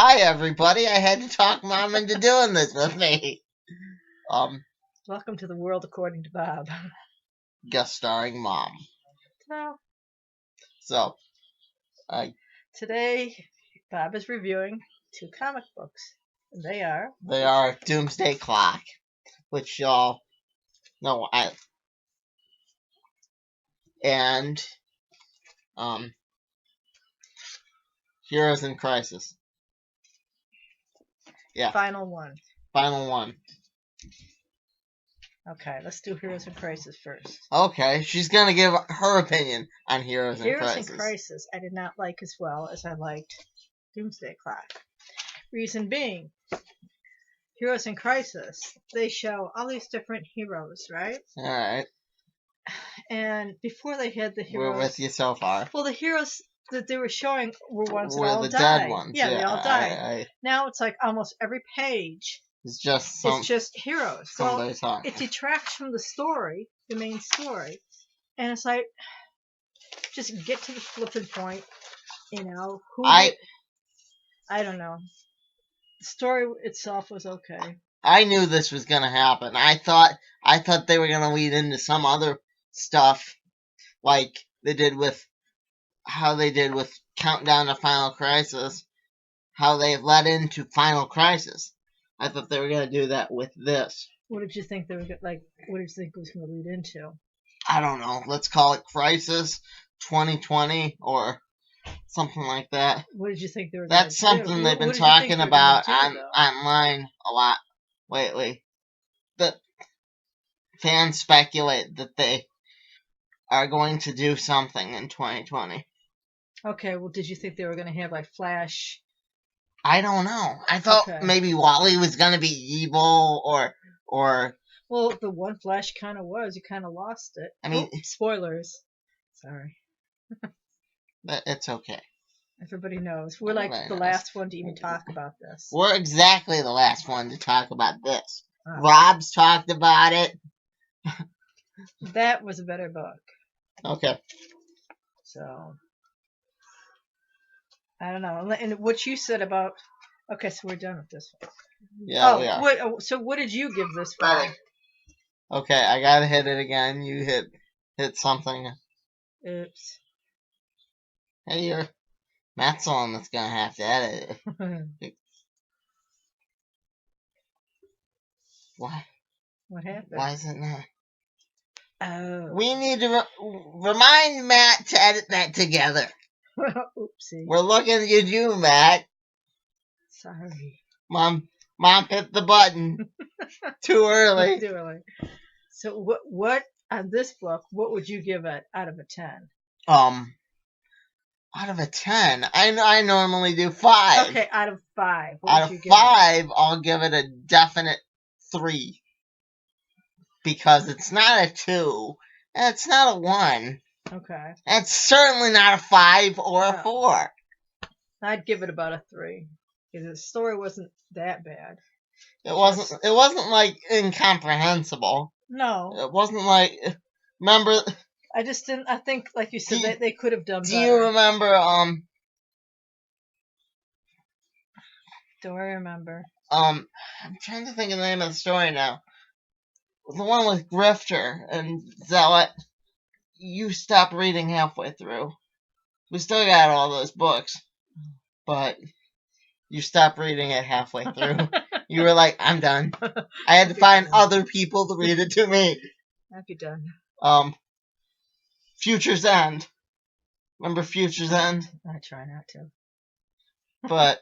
Hi, everybody. I had to talk Mom into doing this with me. Welcome to the world according to Bob. Guest starring Mom. So, So, today, Bob is reviewing two comic books. They are Doomsday Clock, which y'all know, and, Heroes in Crisis. Yeah, final one. final one. Okay, let's do Heroes in Crisis first. Okay, she's gonna give her opinion on Heroes in Crisis. Heroes in Crisis I did not like as well as I liked Doomsday Clock. Reason being, Heroes in Crisis, they show all these different heroes, right? Alright. And before they had the heroes... We're with you so far. Well, the heroes that they were showing were ones that Were all the died. dead ones. Yeah, they all died. Now it's like almost every page it's just heroes. Somebody Well, talking. it detracts from the story, the main story, and it's like, just get to the flipping point. You know, I don't know. The story itself was okay. I knew this was gonna happen. I thought they were gonna lead into some other stuff, like they did with Countdown to Final Crisis. How they led into Final Crisis. I thought they were gonna do that with this. What did you think they were like? What did you think it was going to lead into? I don't know. Let's call it Crisis 2020 or something like that. What did you think they were? That's something they've been talking about online a lot lately. The fans speculate that they are going to do something in 2020. Okay, well, did you think they were going to have like Flash? I don't know. I thought maybe Wally was going to be evil or. Well, the one Flash kind of was. You kind of lost it. I mean, spoilers. Sorry. It's okay. Everybody knows. We're like the last one to even talk about this. We're exactly the last one to talk about this. Rob's talked about it. That was a better book. Okay. So, I don't know. And what you said about... Okay, so we're done with this one. Yeah, we are. So what did you give this one? Okay, I gotta hit it again. You hit something. Oops. Hey, you're Matt's the one that's gonna have to edit it. Why? What happened? Why is it not? Oh. We need to remind Matt to edit that together. Oopsie. We're looking at you, Matt. Sorry. Mom hit the button too early. Too early. So what on this book? What would you give it out of a 10? Out of a 10, I normally do 5. Okay, out of 5. Out of 5, I'll give it a definite 3. Because it's not a 2, and it's not a 1. Okay. And it's certainly not a 5 or a 4. I'd give it about a 3. Because the story wasn't that bad. It wasn't like incomprehensible. No. It wasn't like, remember... I just didn't. I think, like you said, they could have done better. Do you remember? Do I remember? I'm trying to think of the name of the story now. The one with Grifter and Zealot. You stopped reading halfway through. We still got all those books, but you stopped reading it halfway through. You were like, "I'm done." I had to find other people to read it to me. I'd be done. Future's End. Remember Future's End? I try not to. But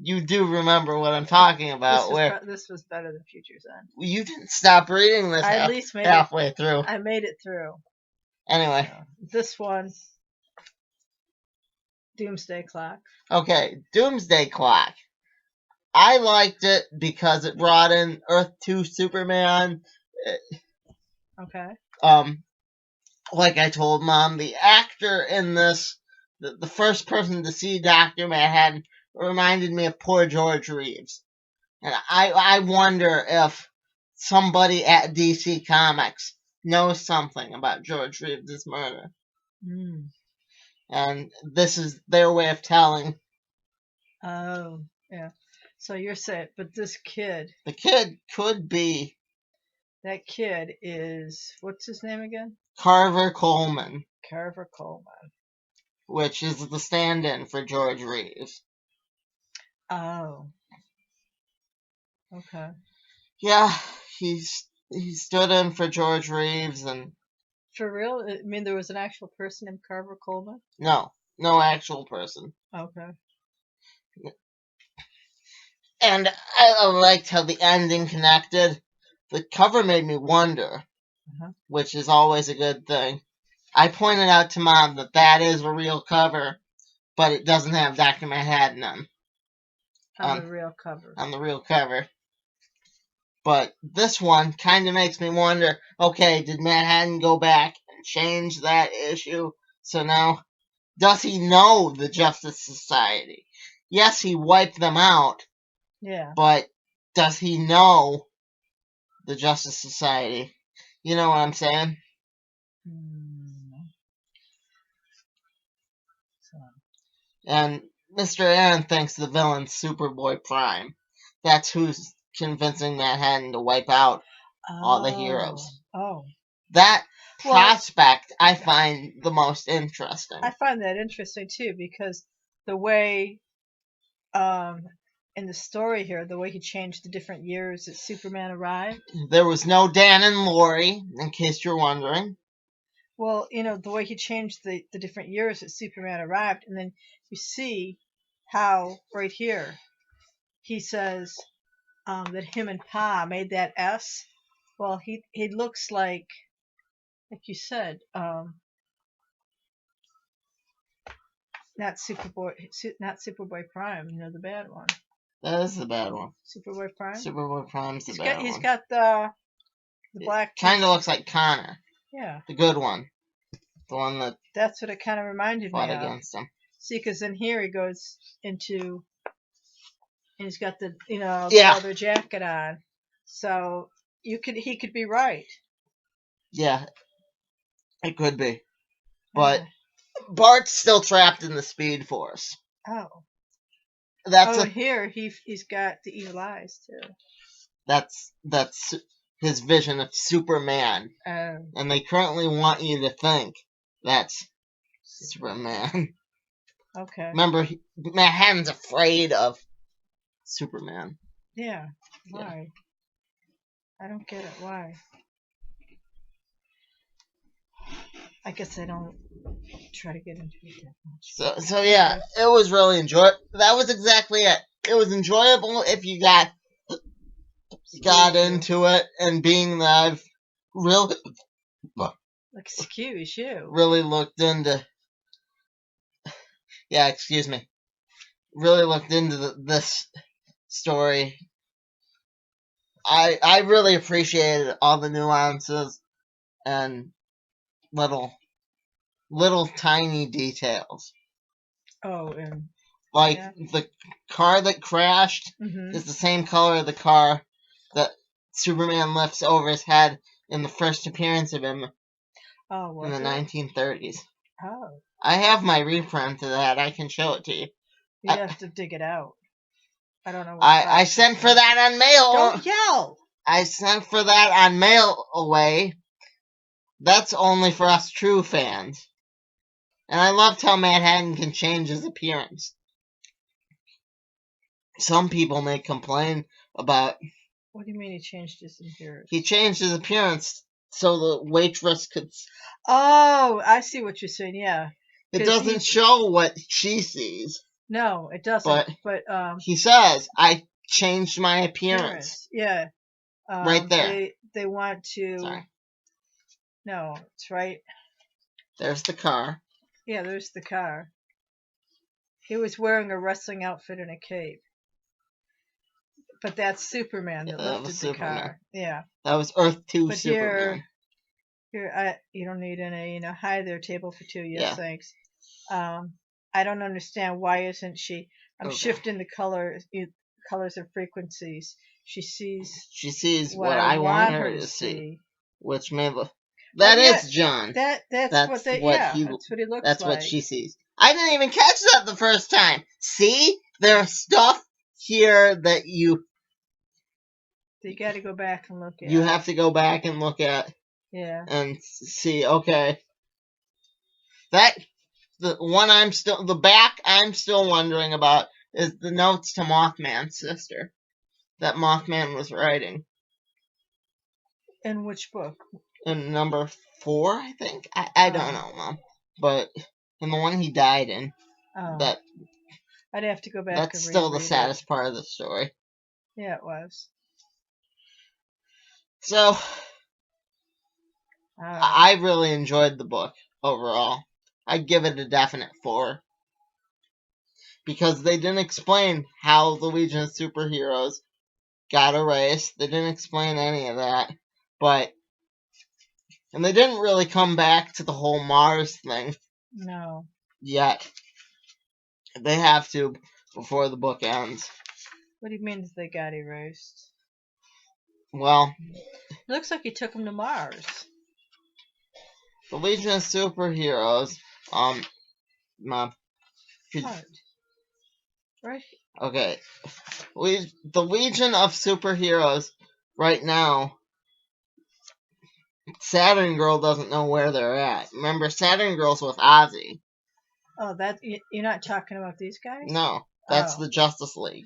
you do remember what I'm talking about. This was better than Future's End. You didn't stop reading this halfway through. I made it through. Anyway. This one. Doomsday Clock. Okay, Doomsday Clock. I liked it because it brought in Earth 2 Superman. Okay. Like I told Mom, the actor in this, the first person to see Dr. Manhattan, reminded me of poor George Reeves. And I wonder if somebody at DC Comics knows something about George Reeves' murder. And this is their way of telling. Oh. Yeah. So you're saying, but this kid, The kid could be that kid is, what's his name again? Carver Coleman, Carver Coleman. which is the stand-in for George Reeves. Oh. Okay. Yeah, he stood in for George Reeves, and For real? I mean, there was an actual person named Carver Coleman? no actual person. Okay. And I liked how the ending connected. The cover made me wonder, Uh-huh. which is always a good thing. I pointed out to Mom that is a real cover, but it doesn't have Dr. Manhattan On the real cover. on the real cover. But this one kind of makes me wonder, okay, did Manhattan go back and change that issue? So now, does he know the Justice Society? Yes, he wiped them out, Yeah. but does he know the Justice Society? You know what I'm saying? Mm. So. And Mr. Aaron thinks the villain's Superboy Prime. That's who's convincing Manhattan to wipe out all the heroes. Oh. That Well, prospect I find the most interesting. I find that interesting too because the way, in the story here, the way he changed the different years that Superman arrived. There was no Dan and Lori, in case you're wondering. Well, the way he changed the different years that Superman arrived, and then you see how right here he says that him and Pa made that S. Well, he looks like you said, not Superboy Prime, the bad one. That is the bad one. Superboy Prime. Superboy Prime's the bad one. He's got the black. Kind of looks like Connor. Yeah. The good one. The one that. That's what it kind of reminded me of. Fought against him. See, because in here he goes into, and he's got the leather jacket on, so he could be right. Yeah, it could be, but Bart's still trapped in the Speed Force. Oh. That's here he's got the evil eyes too. That's his vision of Superman, and they currently want you to think that's Superman. Okay. Remember, Manhattan's afraid of Superman. Yeah. Why? Yeah. I don't get it. Why? I guess I don't try to get into it that much. So yeah, it was really That was exactly it. It was enjoyable if you got into it, and being that I've really, excuse you, really looked into. Yeah, excuse me. Really looked into this story. I really appreciated all the nuances and little tiny details. Oh, and like the car that crashed is the same color of the car that Superman lifts over his head in the first appearance of him in the 1930s. Oh. I have my reprint of that. I can show it to you. You have to dig it out. I don't know. I sent for that on mail. Don't yell. I sent for that on mail away. That's only for us true fans. And I loved how Manhattan can change his appearance. Some people may complain about. What do you mean he changed his appearance? He changed his appearance so the waitress could. Oh, I see what you're saying. Yeah. It doesn't show what she sees. No, it doesn't. But he says, "I changed my appearance." Yeah. Right there. They want to. Sorry. No, it's right. There's the car. Yeah, there's the car. He was wearing a wrestling outfit and a cape. But that's Superman that lifted the car. Yeah. That was Earth 2 Superman. Here, you don't need any, hi there, table for two. Yes, thanks. I don't understand, why isn't she? I'm shifting the colors and frequencies. She sees what I want her to see. Which may look. That is John. That's what he looks like. That's what she sees. I didn't even catch that the first time. See? There's stuff here that you got to go back and look at. You have to go back and look at. Yeah. And see. Okay. The back I'm still wondering about is the notes to Mothman's sister that Mothman was writing. In which book? In number 4, I think. I don't know, Mom. But in the one he died in, that I'd have to go back. That's still the saddest part of the story. Yeah, it was. So, I really enjoyed the book overall. I'd give it a definite 4. Because they didn't explain how the Legion of Superheroes got erased. They didn't explain any of that. And they didn't really come back to the whole Mars thing. No. Yet. They have to before the book ends. What do you mean they got erased? Well, it looks like he took them to Mars. The Legion of Superheroes, Mom. What? Right. Okay. The Legion of Superheroes, right now, Saturn Girl doesn't know where they're at. Remember, Saturn Girl's with Ozzy. Oh, you're not talking about these guys? No, that's the Justice League.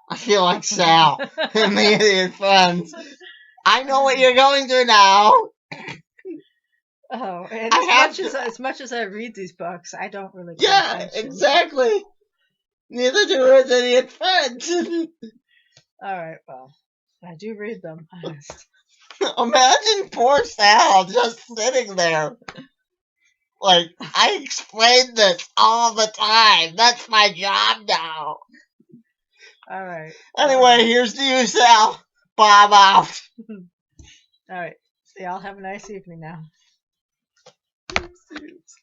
I feel like Sal and the Idiot Friends. I know what you're going through now. Oh, and as much as I read these books, I don't really pay attention. Exactly. Neither do his Idiot Friends. Alright, well, I do read them. Imagine poor Sal just sitting there. Like, I explain this all the time. That's my job now. Alright. Anyway, here's to you, Sal. Bob out. Alright. Y'all have a nice evening now. Oops.